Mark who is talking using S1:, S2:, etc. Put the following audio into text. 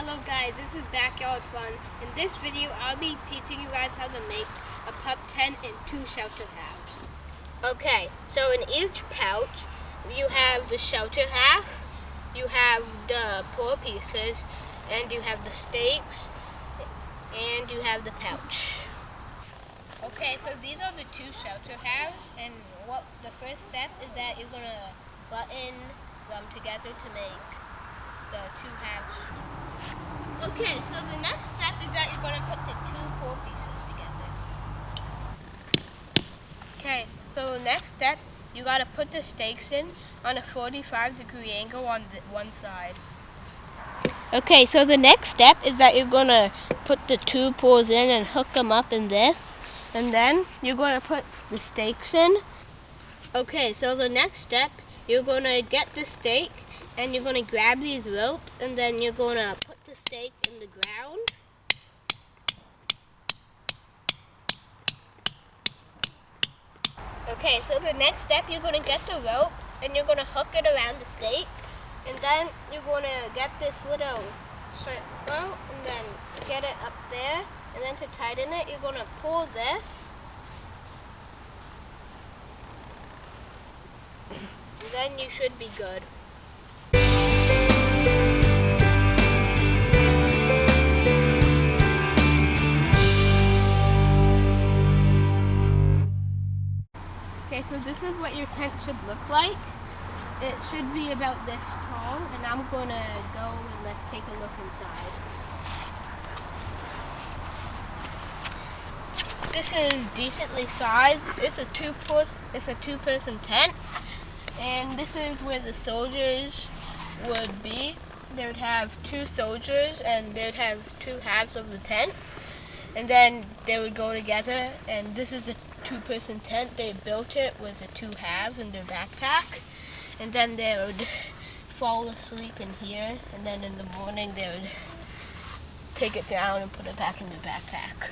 S1: Hello guys, this is Backyard Fun. In this video, I'll be teaching you guys how to make a pup tent and 2 shelter halves. Okay, so in each pouch, you have the shelter half, you have the 4 pieces, and you have the stakes, and you have the pouch. Okay, so these are the 2 shelter halves, and what the first step is that you're going to button them together to make the 2 halves. Okay, so the next step is that you're going to put the 2 4 pieces together. Okay, so the next step, you got to put the stakes in on a 45-degree angle on one side. Okay, so the next step is that you're going to put the 2 poles in and hook them up in this. And then you're going to put the stakes in. Okay, so the next step, you're going to get the stake and you're going to grab these ropes and then you're going to put the stake in the ground. Okay, so the next step, you're going to get the rope and you're going to hook it around the stake. And then you're going to get this little circle and then get it up there. And then to tighten it, you're going to pull this. And then you should be good. Okay, so this is what your tent should look like. It should be about this tall, and I'm going to go and let's take a look inside. This is decently sized. It's a two-person tent, and this is where the soldiers would be. They would have 2 soldiers, and they would have 2 halves of the tent, and then they would go together. And this is a 2-person tent. They built it with the 2 halves in their backpack, and then they would fall asleep in here, and then in the morning they would take it down and put it back in their backpack.